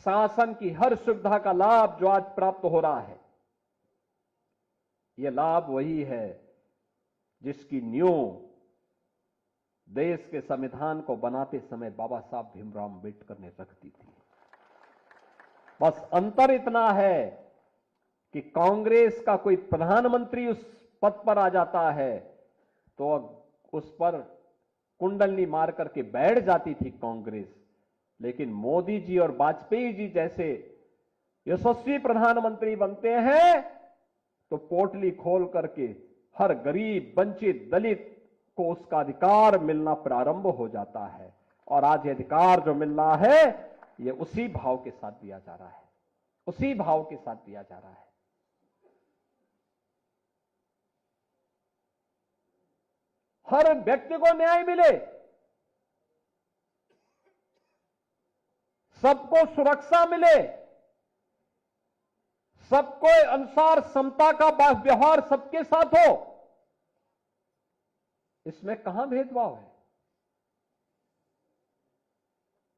शासन की हर सुविधा का लाभ जो आज प्राप्त हो रहा है, यह लाभ वही है जिसकी नींव देश के संविधान को बनाते समय बाबा साहब भीमराव अंबेडकर ने रख दी थी। बस अंतर इतना है कि कांग्रेस का कोई प्रधानमंत्री उस पद पर आ जाता है तो उस पर कुंडली मार करके बैठ जाती थी कांग्रेस, लेकिन मोदी जी और वाजपेयी जी जैसे यशस्वी प्रधानमंत्री बनते हैं तो पोटली खोल करके हर गरीब, वंचित, दलित को उसका अधिकार मिलना प्रारंभ हो जाता है। और आज ये अधिकार जो मिल रहा है, ये उसी भाव के साथ दिया जा रहा है, उसी भाव के साथ दिया जा रहा है। हर व्यक्ति को न्याय मिले, सबको सुरक्षा मिले, सबको अनुसार समता का व्यवहार सबके साथ हो, इसमें कहां भेदभाव है,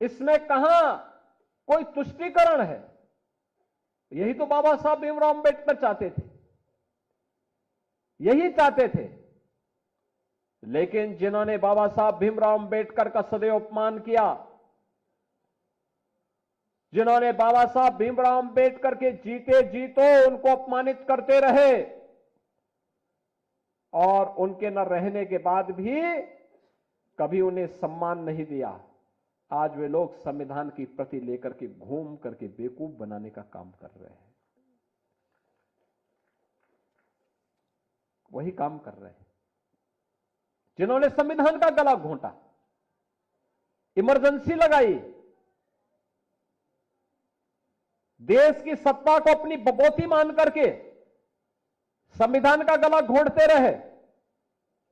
इसमें कहां कोई तुष्टीकरण है। यही तो बाबा साहब भीमराव अंबेडकर चाहते थे, यही चाहते थे। लेकिन जिन्होंने बाबा साहब भीमराव अंबेडकर का सदैव अपमान किया, जिन्होंने बाबा साहब भीमराव अंबेडकर के जीते जीतो उनको अपमानित करते रहे और उनके न रहने के बाद भी कभी उन्हें सम्मान नहीं दिया, आज वे लोग संविधान की प्रति लेकर के घूम करके बेवकूफ बनाने का काम कर रहे हैं, वही काम कर रहे हैं जिन्होंने संविधान का गला घोंटा, इमरजेंसी लगाई, देश की सत्ता को अपनी बपोती मान करके संविधान का गला घोंटते रहे।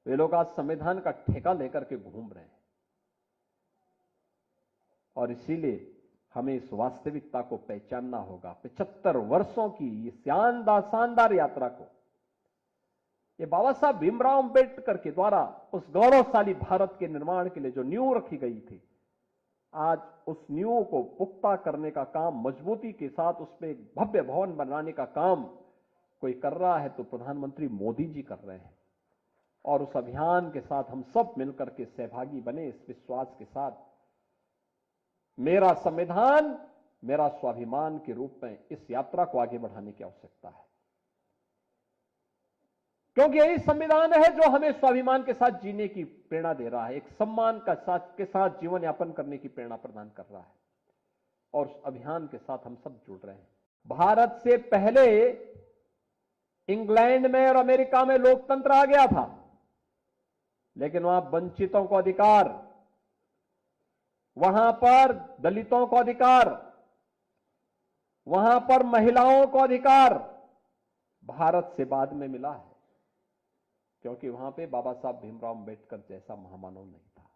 वे लोग आज संविधान का ठेका लेकर के घूम रहे हैं। और इसीलिए हमें इस वास्तविकता को पहचानना होगा। 75 वर्षों की ये शानदार यात्रा को, ये बाबा साहब भीमराव अंबेडकर के द्वारा उस गौरवशाली भारत के निर्माण के लिए जो नींव रखी गई थी, आज उस नींव को पुख्ता करने का काम, मजबूती के साथ उसमें एक भव्य भवन बनाने का काम कोई कर रहा है तो प्रधानमंत्री मोदी जी कर रहे हैं। और उस अभियान के साथ हम सब मिलकर के सहभागी बने, इस विश्वास के साथ मेरा संविधान मेरा स्वाभिमान के रूप में इस यात्रा को आगे बढ़ाने की आवश्यकता है, क्योंकि यही संविधान है जो हमें स्वाभिमान के साथ जीने की प्रेरणा दे रहा है, एक सम्मान के साथ जीवन यापन करने की प्रेरणा प्रदान कर रहा है। और उस अभियान के साथ हम सब जुड़ रहे हैं। भारत से पहले इंग्लैंड में और अमेरिका में लोकतंत्र आ गया था, लेकिन वहां वंचितों को अधिकार, वहां पर दलितों को अधिकार, वहां पर महिलाओं को अधिकार भारत से बाद में मिला है, क्योंकि वहां पे बाबा साहब भीमराव अंबेडकर जैसा महामानव नहीं था।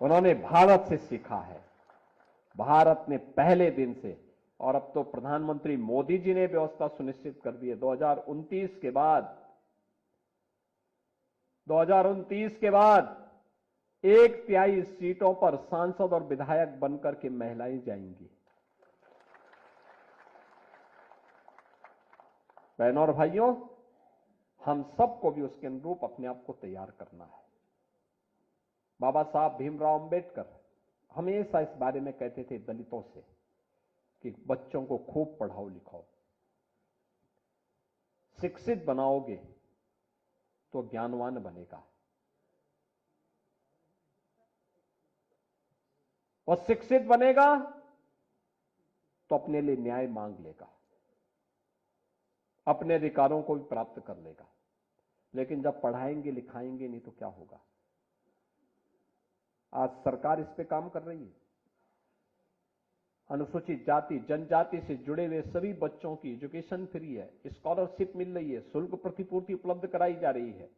उन्होंने भारत से सीखा है, भारत ने पहले दिन से, और अब तो प्रधानमंत्री मोदी जी ने व्यवस्था सुनिश्चित कर दी है। 2029 के बाद 1/3 सीटों पर सांसद और विधायक बनकर के महिलाएं जाएंगी। बहनों और भाइयों, हम सबको भी उसके अनुरूप अपने आप को तैयार करना है। बाबा साहब भीमराव अंबेडकर हमेशा इस बारे में कहते थे दलितों से कि बच्चों को खूब पढ़ाओ लिखाओ, शिक्षित बनाओगे तो ज्ञानवान बनेगा, और शिक्षित बनेगा तो अपने लिए न्याय मांग लेगा, अपने अधिकारों को भी प्राप्त कर लेगा। लेकिन जब पढ़ाएंगे लिखाएंगे नहीं तो क्या होगा? आज सरकार इस पे काम कर रही है। अनुसूचित जाति जनजाति से जुड़े हुए सभी बच्चों की एजुकेशन फ्री है, स्कॉलरशिप मिल रही है, शुल्क प्रतिपूर्ति उपलब्ध कराई जा रही है।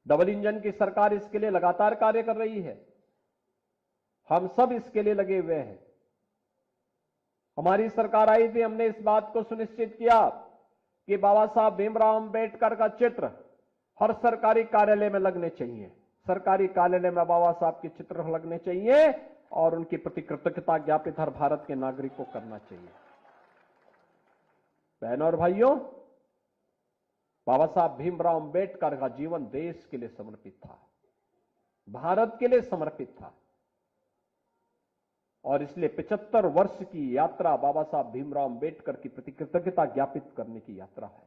डबल इंजन की सरकार इसके लिए लगातार कार्य कर रही है। हम सब इसके लिए लगे हुए हैं। हमारी सरकार आई थी, हमने इस बात को सुनिश्चित किया कि बाबा साहब भीमराव अंबेडकर का चित्र हर सरकारी कार्यालय में लगने चाहिए। सरकारी कार्यालय में बाबा साहब के चित्र लगने चाहिए, और उनके प्रति कृतज्ञता ज्ञापित हर भारत के नागरिक को करना चाहिए। बहनों और भाइयों, बाबा साहब भीमराव अंबेडकर का जीवन देश के लिए समर्पित था, भारत के लिए समर्पित था, और इसलिए 75 वर्ष की यात्रा बाबा साहब भीमराव अंबेडकर की प्रति कृतज्ञता ज्ञापित करने की यात्रा है।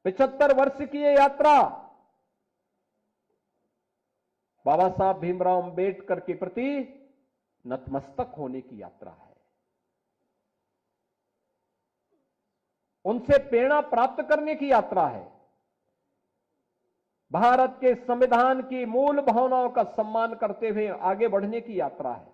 75 वर्ष की यह यात्रा बाबा साहब भीमराव अंबेडकर के प्रति नतमस्तक होने की यात्रा है, उनसे प्रेरणा प्राप्त करने की यात्रा है, भारत के संविधान की मूल भावनाओं का सम्मान करते हुए आगे बढ़ने की यात्रा है।